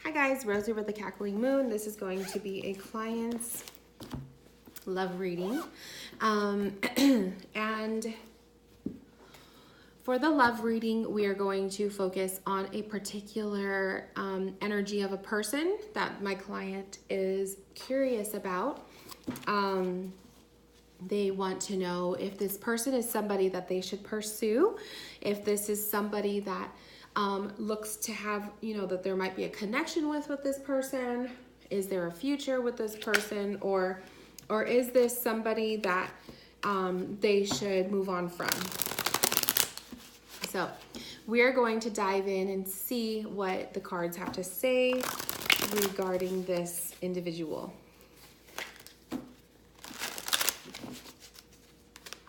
Hi guys, Rosie with the Cackling Moon. This is going to be a client's love reading. And for the love reading, we are going to focus on a particular energy of a person that my client is curious about. They want to know if this person is somebody that they should pursue, if this is somebody that looks to have, that there might be a connection with this person. Is there a future with this person, or is this somebody that they should move on from? So we are going to dive in and see what the cards have to say regarding this individual.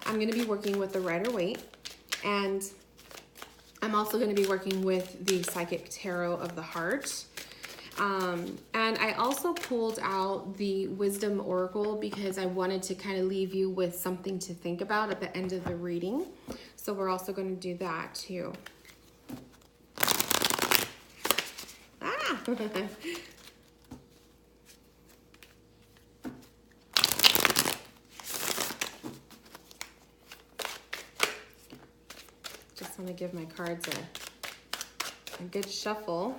I'm going to be working with the Rider-Waite, and I'm also going to be working with the Psychic Tarot of the Heart. And I also pulled out the Wisdom Oracle because I wanted to kind of leave you with something to think about at the end of the reading. So we're also going to do that too. Ah! Just want to give my cards a good shuffle.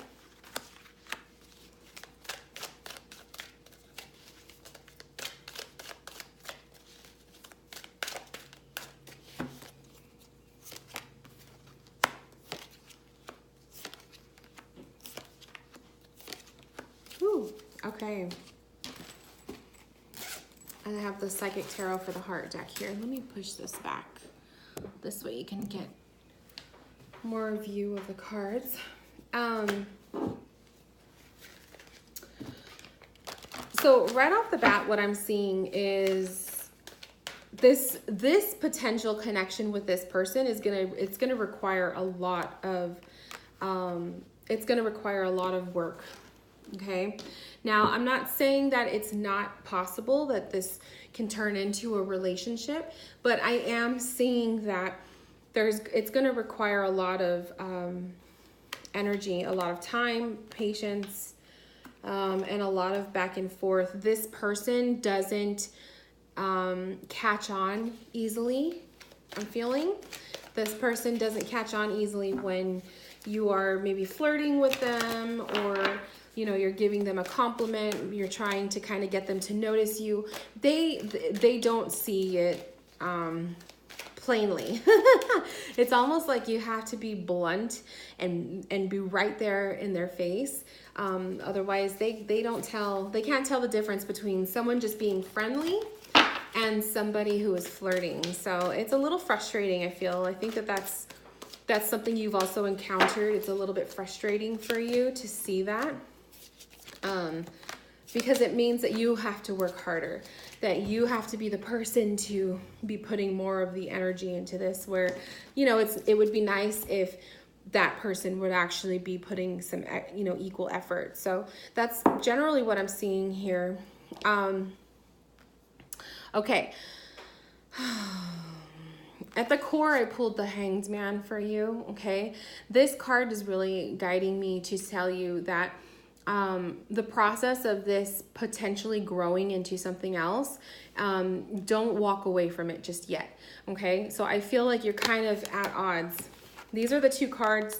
Ooh, okay. And I have the Psychic Tarot for the Heart deck here. Let me push this back. This way you can get more view of the cards. So right off the bat, what I'm seeing is this potential connection with this person is gonna require a lot of work. Okay. Now, I'm not saying that it's not possible that this can turn into a relationship, but I am seeing that it's going to require a lot of energy, a lot of time, patience, and a lot of back and forth. This person doesn't catch on easily, I'm feeling. This person doesn't catch on easily when you are maybe flirting with them, or you're giving them a compliment, you're trying to kind of get them to notice you. They don't see it plainly. It's almost like you have to be blunt and be right there in their face. Otherwise they can't tell the difference between someone just being friendly and somebody who is flirting. So it's a little frustrating, I feel. I think that's something you've also encountered. It's a little bit frustrating for you to see that. Because it means that you have to work harder, that you have to be the person to be putting more of the energy into this, where, it would be nice if that person would actually be putting some, equal effort. So that's generally what I'm seeing here. Okay. At the core, I pulled the Hanged Man for you, okay? This card is really guiding me to tell you that the process of this potentially growing into something else, don't walk away from it just yet, okay? So I feel like you're kind of at odds. These are the two cards.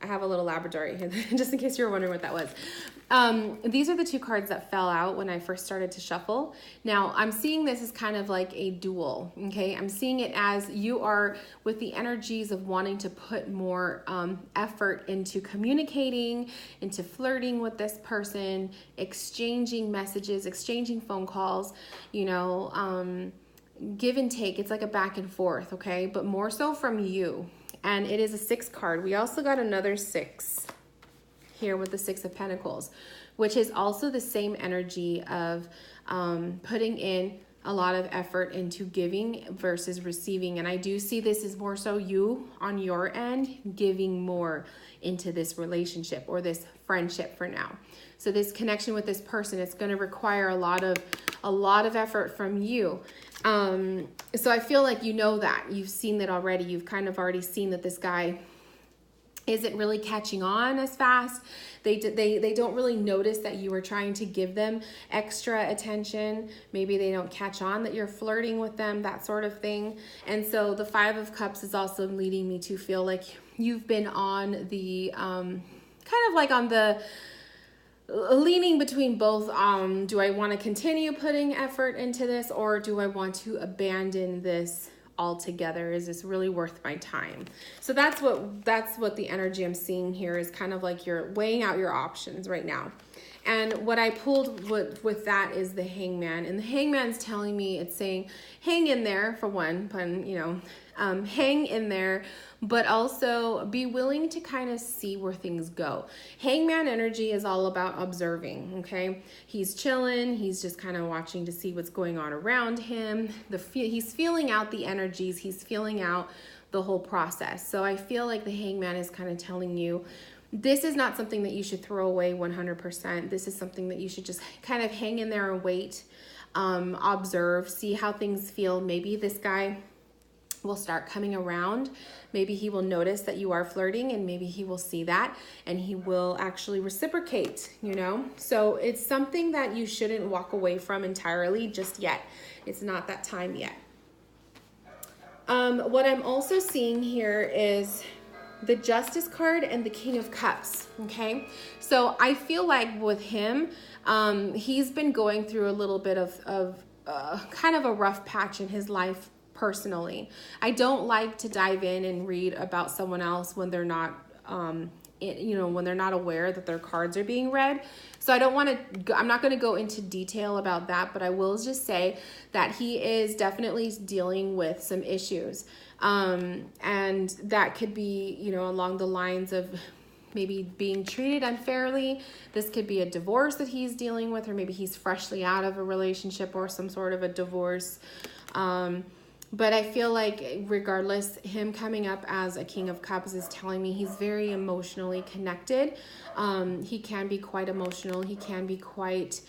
I have a little Labrador just in case you were wondering what that was. These are the two cards that fell out when I first started to shuffle. Now, I'm seeing this as kind of like a duel, okay? I'm seeing it as you are with the energies of wanting to put more effort into communicating, into flirting with this person, exchanging messages, exchanging phone calls, give and take. It's like a back and forth, okay? But more so from you. And it is a 6 card. We also got another 6 here with the 6 of Pentacles, which is also the same energy of putting in a lot of effort into giving versus receiving. And I do see this is more so you on your end giving more into this relationship or this friendship for now. So this connection with this person, it's going to require a lot of effort from you. So I feel like that you've seen that already. You've kind of already seen that this guy isn't really catching on as fast. They don't really notice that you are trying to give them extra attention. Maybe they don't catch on that you're flirting with them, that sort of thing. And so the Five of Cups is also leading me to feel like you've been on the kind of like on the leaning between both. Do I want to continue putting effort into this, or do I want to abandon this altogether? Is this really worth my time? So that's what the energy I'm seeing here is, kind of like you're weighing out your options right now. And what I pulled with that is the Hangman, and the Hangman's telling me, it's saying hang in there, for one, hang in there, but also be willing to kind of see where things go. Hangman energy is all about observing, okay? He's chilling, he's just kind of watching to see what's going on around him. He's feeling out the energies, he's feeling out the whole process. So I feel like the Hangman is kind of telling you, this is not something that you should throw away 100%. This is something that you should just kind of hang in there and wait, observe, see how things feel. Maybe this guy will start coming around. Maybe he will notice that you are flirting, and maybe he will see that and he will actually reciprocate, So it's something that you shouldn't walk away from entirely just yet. It's not that time yet. What I'm also seeing here is the Justice card and the King of Cups, okay? So I feel like with him, he's been going through a little bit of kind of a rough patch in his life personally. I don't like to dive in and read about someone else when they're not, when they're not aware that their cards are being read. So I'm not going to go into detail about that, but I will just say that he is definitely dealing with some issues. And that could be, along the lines of maybe being treated unfairly. This could be a divorce that he's dealing with, or maybe he's freshly out of a relationship or some sort of a divorce. But I feel like regardless, him coming up as a King of Cups is telling me he's very emotionally connected. He can be quite emotional. He can be quite,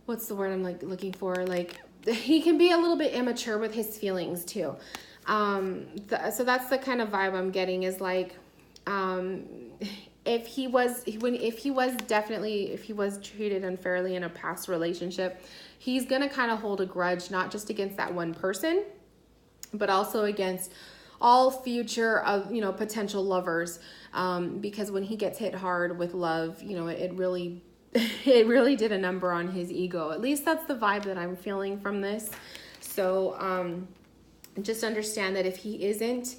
what's the word I'm looking for? He can be a little bit immature with his feelings too. So that's the kind of vibe I'm getting, is if he was treated unfairly in a past relationship, he's going to kind of hold a grudge, not just against that one person, but also against all future of, potential lovers. Because when he gets hit hard with love, it really did a number on his ego. At least that's the vibe that I'm feeling from this. So, just understand that if he isn't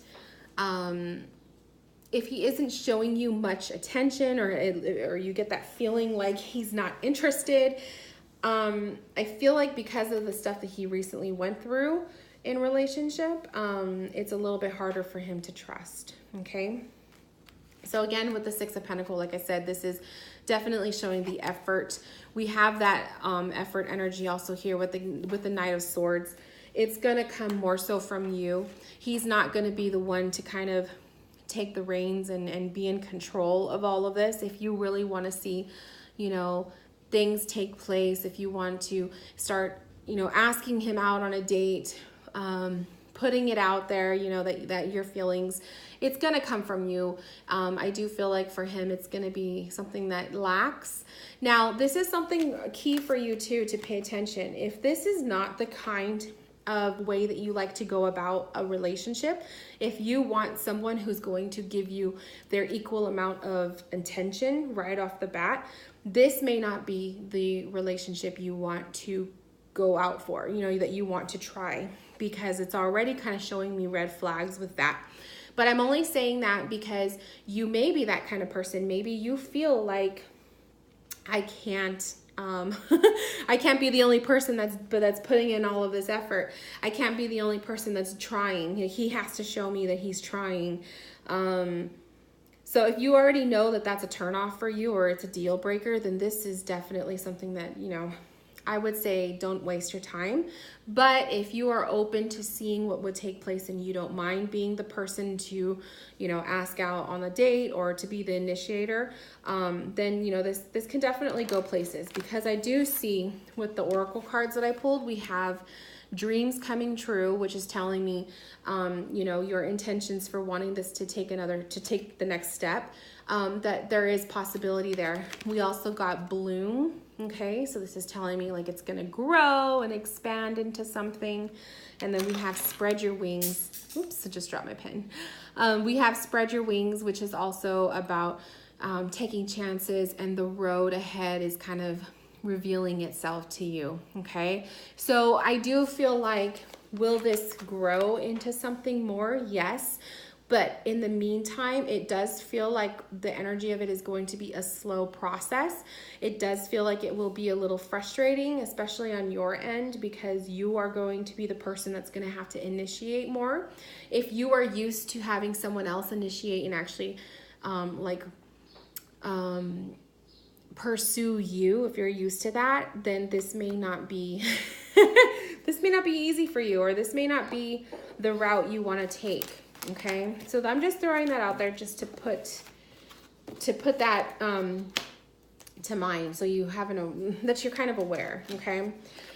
showing you much attention, or you get that feeling like he's not interested, I feel like because of the stuff that he recently went through in relationship, it's a little bit harder for him to trust. Okay. So again, with the Six of Pentacles, like I said, this is definitely showing the effort. We have that effort energy also here with the Knight of Swords. It's going to come more so from you. He's not going to be the one to kind of take the reins and be in control of all of this. If you really want to see, things take place, if you want to start, asking him out on a date, putting it out there, that your feelings, it's going to come from you. I do feel like for him, it's going to be something that lacks. Now, this is something key for you too, to pay attention. If this is not the kind of way that you like to go about a relationship, if you want someone who's going to give you their equal amount of attention right off the bat, this may not be the relationship you want to go out for, that you want to try, because it's already kind of showing me red flags with that. But I'm only saying that because you may be that kind of person. Maybe you feel like I can't be the only person that's putting in all of this effort. I can't be the only person that's trying. He has to show me that he's trying. So if you already know that that's a turnoff for you, or it's a deal breaker, then this is definitely something that, I would say don't waste your time. But if you are open to seeing what would take place and you don't mind being the person to, ask out on a date or to be the initiator, then, this can definitely go places. Because I do see with the Oracle cards that I pulled, we have dreams coming true, which is telling me, you know, your intentions for wanting this to take the next step, that there is possibility there. We also got bloom. Okay, so this is telling me like it's gonna grow and expand into something. And then we have spread your wings. Oops, I just dropped my pen. We have spread your wings, which is also about taking chances, and the road ahead is kind of revealing itself to you. Okay, so I do feel like, will this grow into something more? Yes. But in the meantime, it does feel like the energy of it is going to be a slow process. It does feel like it will be a little frustrating, especially on your end, because you are going to be the person that's going to have to initiate more. If you are used to having someone else initiate and actually pursue you, if you're used to that, then this may not be this may not be easy for you, or this may not be the route you want to take. Okay, so I'm just throwing that out there just to put that to mind, so you have that you're kind of aware. Okay,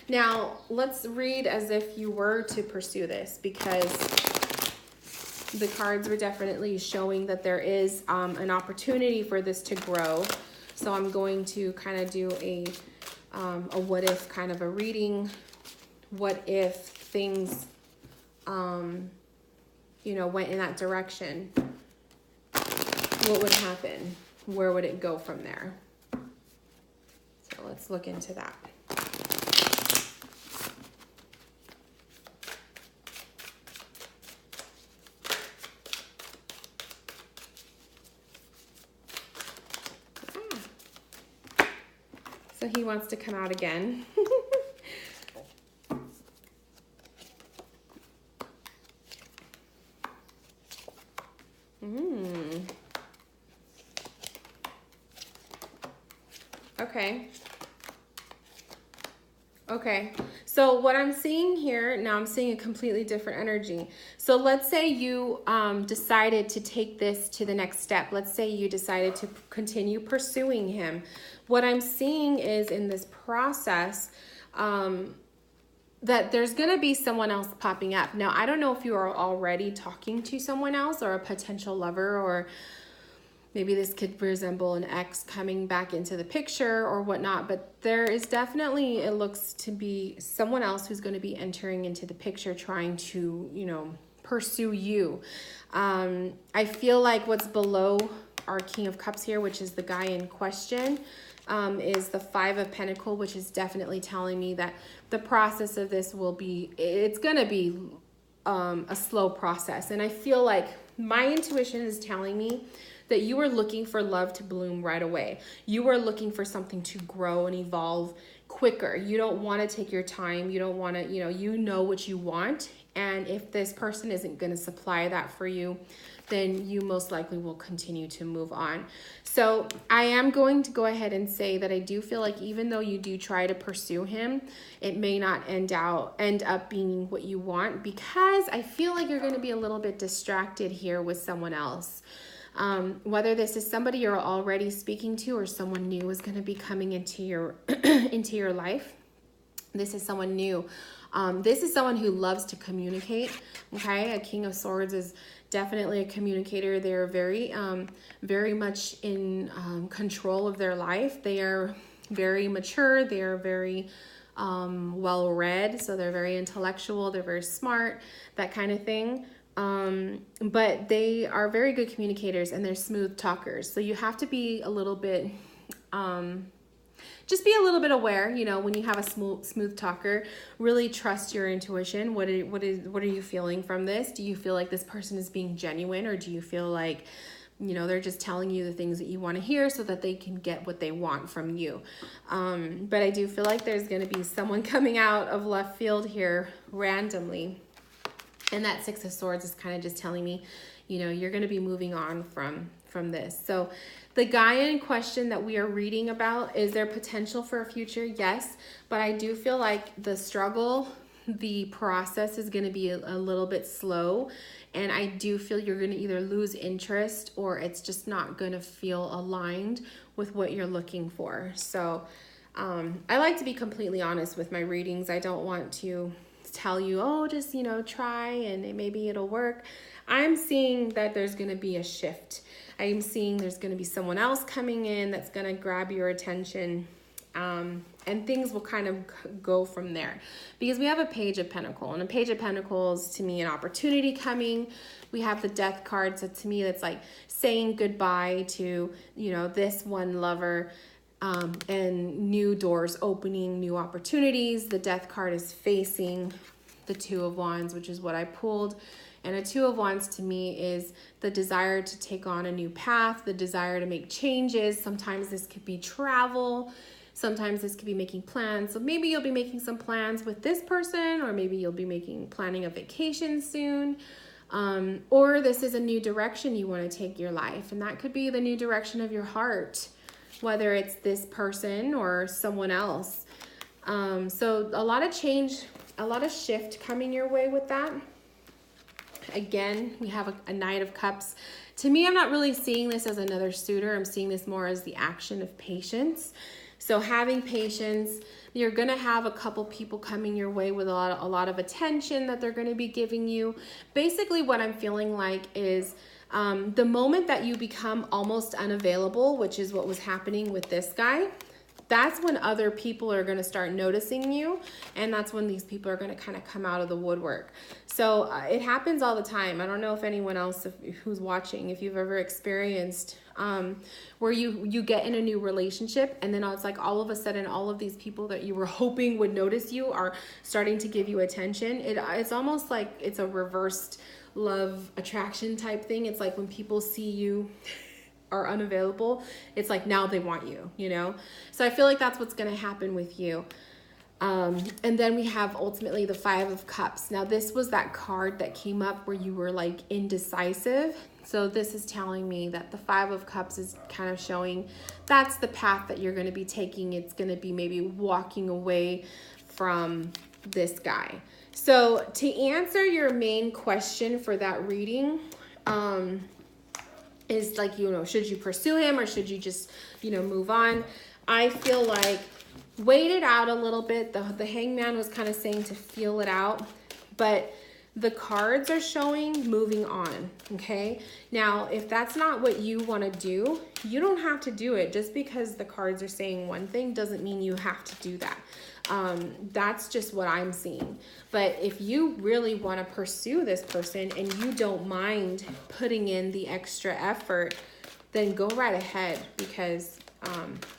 now let's read as if you were to pursue this, because the cards were definitely showing that there is an opportunity for this to grow. So I'm going to kind of do a what if kind of a reading. What if things you know, went in that direction? What would happen? Where would it go from there? So let's look into that. So he wants to come out again. Okay. Okay. So what I'm seeing here, now I'm seeing a completely different energy. So let's say you decided to take this to the next step. Let's say you decided to continue pursuing him. What I'm seeing is, in this process, that there's going to be someone else popping up. Now, I don't know if you are already talking to someone else, or a potential lover, or maybe this could resemble an ex coming back into the picture or whatnot, but there is definitely, it looks to be someone else who's going to be entering into the picture, trying to, you know, pursue you. I feel like what's below our King of Cups here, which is the guy in question, is the Five of Pentacles, which is definitely telling me that the process of this will be, it's going to be a slow process. And I feel like my intuition is telling me that you are looking for love to bloom right away. You are looking for something to grow and evolve quicker. You don't want to take your time. You don't want to, you know what you want. And if this person isn't going to supply that for you, then you most likely will continue to move on. So I am going to go ahead and say that I do feel like, even though you do try to pursue him, it may not end up being what you want, because I feel like you're going to be a little bit distracted here with someone else. Whether this is somebody you're already speaking to, or someone new is going to be coming into your into your life. This is someone new. This is someone who loves to communicate. Okay, a King of Swords is definitely a communicator. They're very much in control of their life. They are very mature. They are very well read, so they're very intellectual. They're very smart, that kind of thing. But they are very good communicators, and they're smooth talkers. So you have to be a little bit, just be a little bit aware, when you have a smooth talker. Really trust your intuition. What are you feeling from this? Do you feel like this person is being genuine, or do you feel like, they're just telling you the things that you want to hear so that they can get what they want from you? But I do feel like there's going to be someone coming out of left field here randomly. And that Six of Swords is kind of just telling me, you're going to be moving on from this. So the guy in question that we are reading about, is there potential for a future? Yes. But I do feel like the struggle, the process is going to be a little bit slow. And I do feel you're going to either lose interest, or it's just not going to feel aligned with what you're looking for. So I like to be completely honest with my readings. I don't want to tell you, oh, just, you know, try and maybe it'll work. I'm seeing that there's going to be a shift. I'm seeing there's going to be someone else coming in that's going to grab your attention. And things will kind of go from there, because we have a Page of Pentacles, and a Page of Pentacles, to me, an opportunity coming. We have the Death card, so to me that's like saying goodbye to, you know, this one lover, and new doors opening, new opportunities. The Death card is facing the Two of Wands, which is what I pulled. And a Two of Wands to me is the desire to take on a new path, the desire to make changes. Sometimes this could be travel. Sometimes this could be making plans. So maybe you'll be making some plans with this person, or maybe you'll be planning a vacation soon. Or this is a new direction you want to take your life. And that could be the new direction of your heart, whether it's this person or someone else. So a lot of change, a lot of shift coming your way with that. Again, we have a Knight of Cups. To me, I'm not really seeing this as another suitor. I'm seeing this more as the action of patience. So having patience, you're going to have a couple people coming your way with a lot of attention that they're going to be giving you. Basically, what I'm feeling like is the moment that you become almost unavailable, which is what was happening with this guy, that's when other people are going to start noticing you, and that's when these people are going to kind of come out of the woodwork. So it happens all the time. I don't know if anyone else who's watching, if you've ever experienced where you get in a new relationship, and then it's like all of a sudden all of these people that you were hoping would notice you are starting to give you attention. It's almost like it's a reversed love attraction type thing. It's like when people see you are unavailable, it's like now they want you, you know? So I feel like that's what's going to happen with you. And then we have ultimately the Five of Cups. Now this was that card that came up where you were like indecisive. So this is telling me that the Five of Cups is kind of showing that's the path that you're going to be taking. It's going to be maybe walking away from this guy. So to answer your main question for that reading, is like, you know, should you pursue him or should you just, you know, move on? I feel like wait it out a little bit. The Hangman was kind of saying to feel it out, but the cards are showing moving on, okay? Now, if that's not what you want to do, you don't have to do it. Just because the cards are saying one thing doesn't mean you have to do that. That's just what I'm seeing. But if you really want to pursue this person and you don't mind putting in the extra effort, then go right ahead, because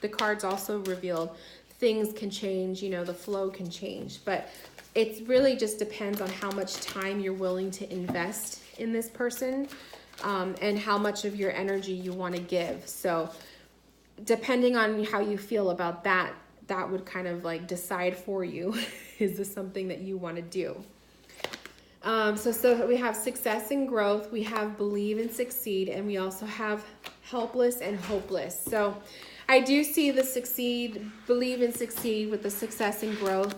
the cards also revealed things can change, you know, the flow can change. But it really just depends on how much time you're willing to invest in this person, and how much of your energy you want to give. So depending on how you feel about that, that would kind of like decide for you, is this something that you want to do? So we have success and growth, we have believe and succeed, and we also have helpless and hopeless. So I do see the succeed, believe and succeed with the success and growth.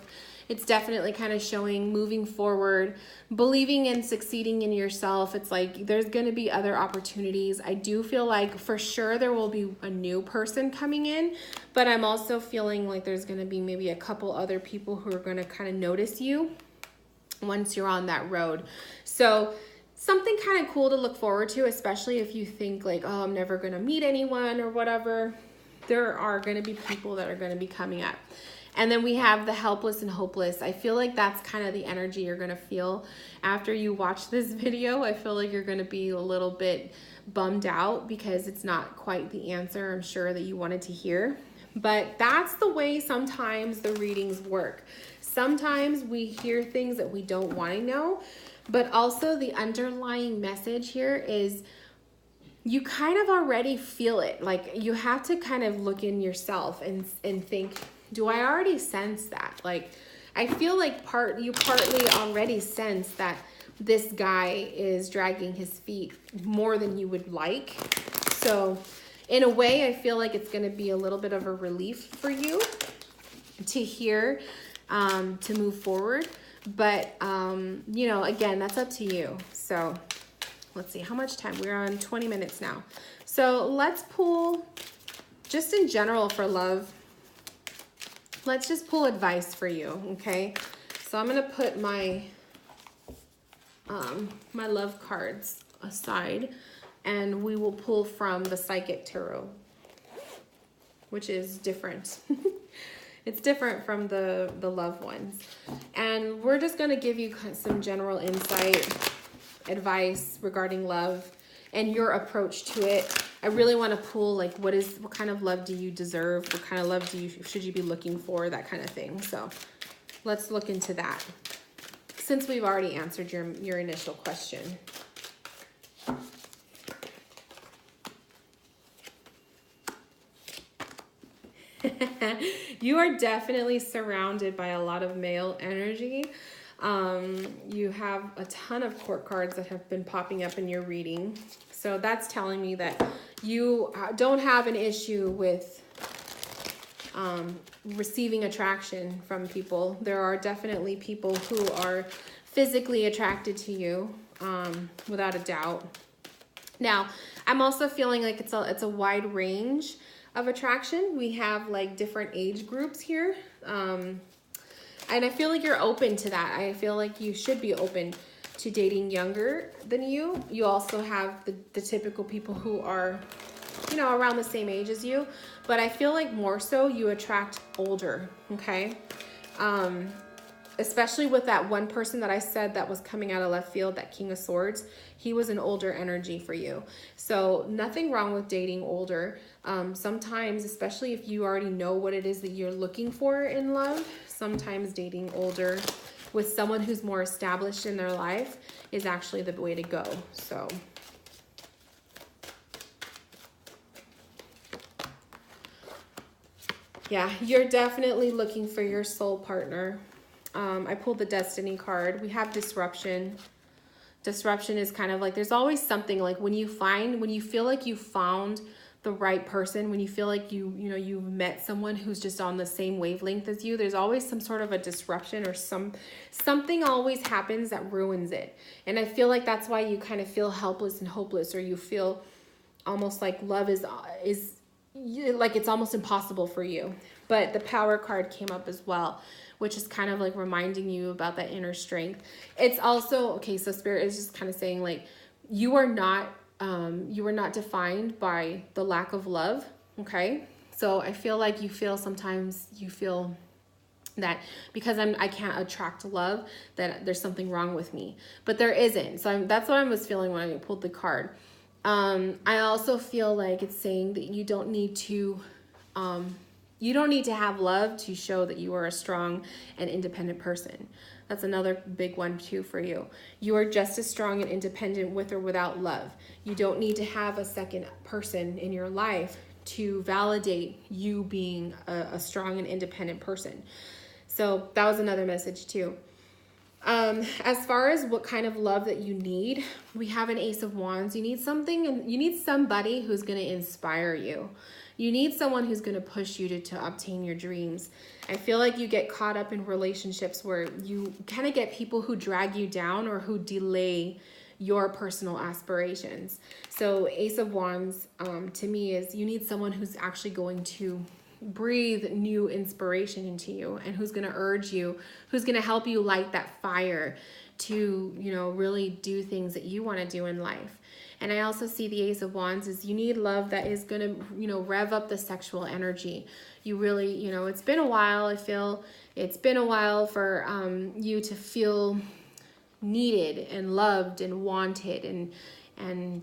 It's definitely kind of showing moving forward, believing and succeeding in yourself. It's like there's going to be other opportunities. I do feel like for sure there will be a new person coming in, but I'm also feeling like there's going to be maybe a couple other people who are going to kind of notice you once you're on that road. So something kind of cool to look forward to, especially if you think like, oh, I'm never going to meet anyone or whatever. There are going to be people that are going to be coming up. And then we have the helpless and hopeless. I feel like that's kind of the energy you're going to feel after you watch this video. I feel like you're going to be a little bit bummed out because it's not quite the answer I'm sure that you wanted to hear. But that's the way sometimes the readings work. Sometimes we hear things that we don't want to know, but also the underlying message here is you kind of already feel it. Like you have to kind of look in yourself and think, do I already sense that? Like, I feel like you partly already sense that this guy is dragging his feet more than you would like. So in a way, I feel like it's going to be a little bit of a relief for you to hear, to move forward. But, you know, again, that's up to you. So let's see how much time. We're on 20 minutes now. So let's pull just in general for love. Let's just pull advice for you, okay? So I'm going to put my my love cards aside, and we will pull from the Psychic Tarot, which is different. It's different from the love ones. And we're just going to give you some general insight, advice regarding love and your approach to it. I really want to pull like what kind of love do you deserve? What kind of love should you be looking for? That kind of thing. So let's look into that, since we've already answered your initial question. You are definitely surrounded by a lot of male energy. You have a ton of court cards that have been popping up in your reading. So that's telling me that you don't have an issue with receiving attraction from people. There are definitely people who are physically attracted to you, without a doubt. Now, I'm also feeling like it's a wide range of attraction. We have like different age groups here. And I feel like you're open to that. I feel like you should be open to dating younger than you. You also have the typical people who are, you know, around the same age as you. But I feel like more so you attract older, okay? Especially with that one person that I said that was coming out of left field, that King of Swords. He was an older energy for you. So nothing wrong with dating older. Sometimes, especially if you already know what it is that you're looking for in love, sometimes dating older with someone who's more established in their life is actually the way to go. So yeah, you're definitely looking for your soul partner. I pulled the Destiny card. We have disruption. Disruption is kind of like, there's always something like when you feel like you found the right person, when you feel like you've met someone who's just on the same wavelength as you, there's always some sort of a disruption or something always happens that ruins it. And I feel like that's why you kind of feel helpless and hopeless, or you feel almost like love is like it's almost impossible for you. But the Power card came up as well, which is kind of like reminding you about that inner strength. It's also, okay, so Spirit is just kind of saying like, you are not defined by the lack of love, okay? So I feel like sometimes you feel that because I can't attract love, that there's something wrong with me. But there isn't. So that's what I was feeling when I pulled the card. I also feel like it's saying that you don't need to have love to show that you are a strong and independent person. That's another big one too for you. You are just as strong and independent with or without love. You don't need to have a second person in your life to validate you being a strong and independent person. So that was another message too. As far as what kind of love that you need, we have an Ace of Wands. You need something, and you need somebody who's going to inspire you. You need someone who's going to push you to obtain your dreams. I feel like you get caught up in relationships where you kind of get people who drag you down or who delay your personal aspirations. So Ace of Wands, to me, is you need someone who's actually going to breathe new inspiration into you, and who's going to urge you, who's going to help you light that fire to, really do things that you want to do in life. And I also see the Ace of Wands is you need love that is going to, rev up the sexual energy. You really, it's been a while. I feel it's been a while for you to feel needed and loved and wanted and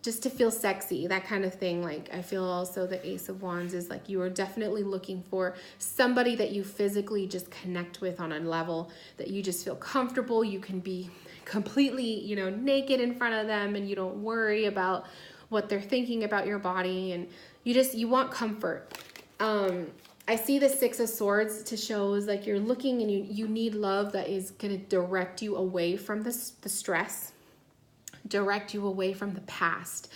just to feel sexy, that kind of thing. Like, I feel also the Ace of Wands is like you are definitely looking for somebody that you physically just connect with on a level that you just feel comfortable. You can be completely, naked in front of them, and you don't worry about what they're thinking about your body, and you want comfort. I see the Six of Swords to show is like you're looking and you need love that is going to direct you away from the stress, direct you away from the past.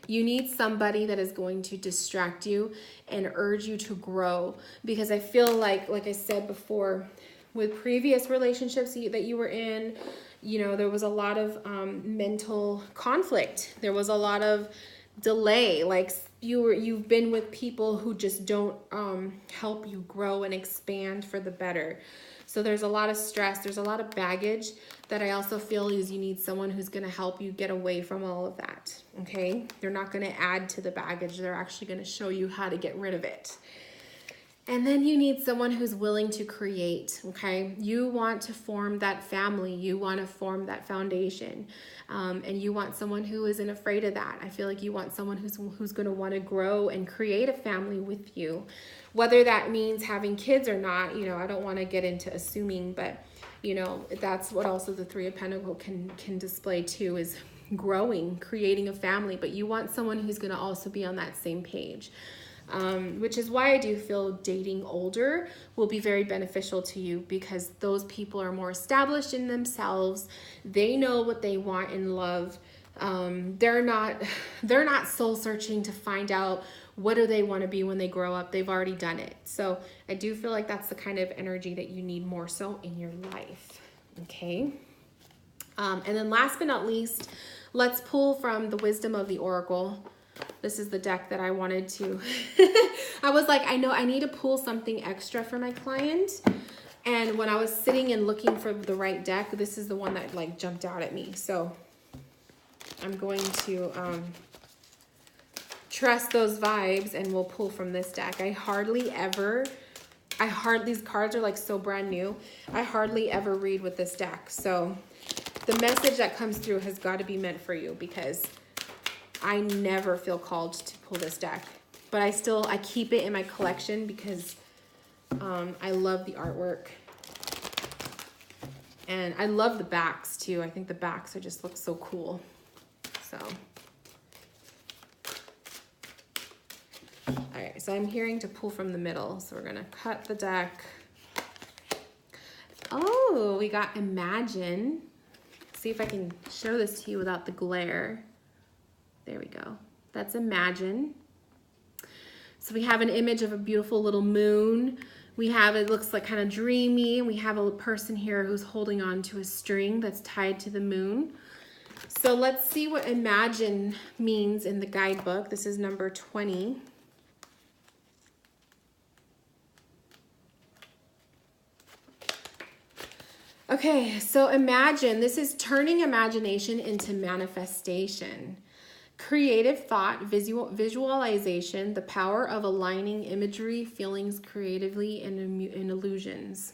You need somebody that is going to distract you and urge you to grow, because I feel like I said before, with previous relationships that you were in, there was a lot of mental conflict. There was a lot of delay. Like you've been with people who just don't help you grow and expand for the better. So So there's a lot of stress. There's a lot of baggage that I also feel is you need someone who's going to help you get away from all of that. Okay. They're not going to add to the baggage. They're actually going to show you how to get rid of it. And then you need someone who's willing to create, okay? You want to form that family. You want to form that foundation. And you want someone who isn't afraid of that. I feel like you want someone who's going to want to grow and create a family with you. Whether that means having kids or not, you know, I don't want to get into assuming, but, you know, that's what also the Three of Pentacles can display too, is growing, creating a family. But you want someone who's going to also be on that same page. Which is why I do feel dating older will be very beneficial to you, because those people are more established in themselves. They know what they want in love. They're not soul searching to find out what do they want to be when they grow up. They've already done it. So I do feel like that's the kind of energy that you need more so in your life. Okay. And then last but not least, let's pull from the Wisdom of the Oracle. This is the deck that I wanted to, I was like, I know I need to pull something extra for my client. And when I was sitting and looking for the right deck, this is the one that like jumped out at me. So I'm going to trust those vibes and we'll pull from this deck. These cards are like so brand new. I hardly ever read with this deck. So the message that comes through has got to be meant for you, because I never feel called to pull this deck, but I keep it in my collection because I love the artwork and I love the backs too. I think the backs are just look so cool. So, all right, so I'm hearing to pull from the middle. So we're going to cut the deck. Oh, we got Imagine. See if I can show this to you without the glare. There we go. That's Imagine. So we have an image of a beautiful little moon. We have, it looks like kind of dreamy. We have a person here who's holding on to a string that's tied to the moon. So let's see what Imagine means in the guidebook. This is number 20. Okay, so imagine, this is turning imagination into manifestation. Creative thought, visualization, the power of aligning imagery, feelings creatively, and illusions.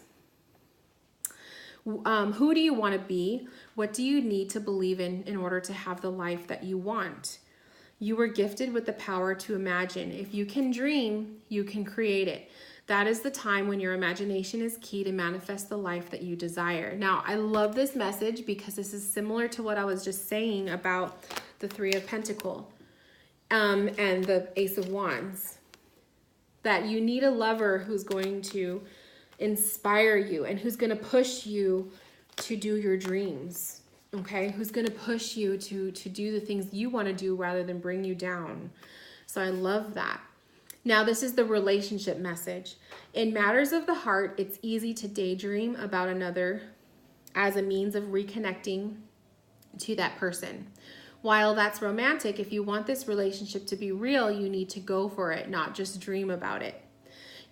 Who do you want to be? What do you need to believe in order to have the life that you want? You were gifted with the power to imagine. If you can dream, you can create it. That is the time when your imagination is key to manifest the life that you desire. Now, I love this message because this is similar to what I was just saying about the Three of Pentacles and the Ace of Wands. That you need a lover who's going to inspire you and who's going to push you to do your dreams. Okay? Who's going to push you to do the things you want to do rather than bring you down. So I love that. Now, this is the relationship message. In matters of the heart, it's easy to daydream about another as a means of reconnecting to that person. While that's romantic, if you want this relationship to be real, you need to go for it, not just dream about it.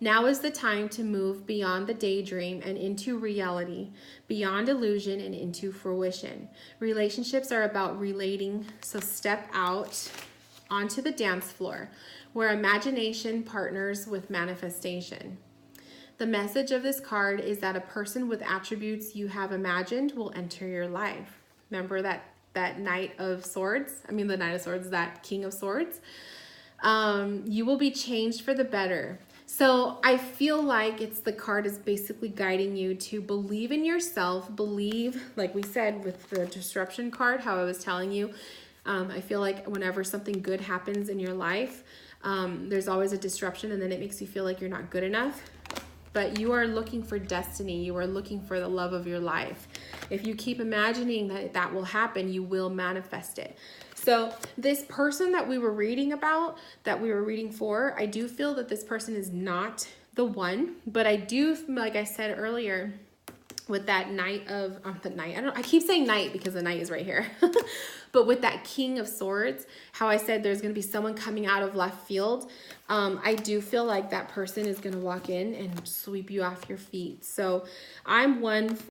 Now is the time to move beyond the daydream and into reality, beyond illusion and into fruition. Relationships are about relating, so step out onto the dance floor, where imagination partners with manifestation. The message of this card is that a person with attributes you have imagined will enter your life. Remember that Knight of Swords? I mean, the Knight of Swords, that King of Swords. You will be changed for the better. So I feel like the card is basically guiding you to believe in yourself, believe, like we said with the disruption card, how I was telling you, I feel like whenever something good happens in your life, there's always a disruption and then it makes you feel like you're not good enough. But you are looking for destiny. You are looking for the love of your life. If you keep imagining that will happen, you will manifest it. So this person that we were reading about, that we were reading for, I do feel that this person is not the one. But I do, like I said earlier, with that knight of I keep saying knight because the knight is right here. But with that King of Swords, how I said there's going to be someone coming out of left field, I do feel like that person is going to walk in and sweep you off your feet. So I'm one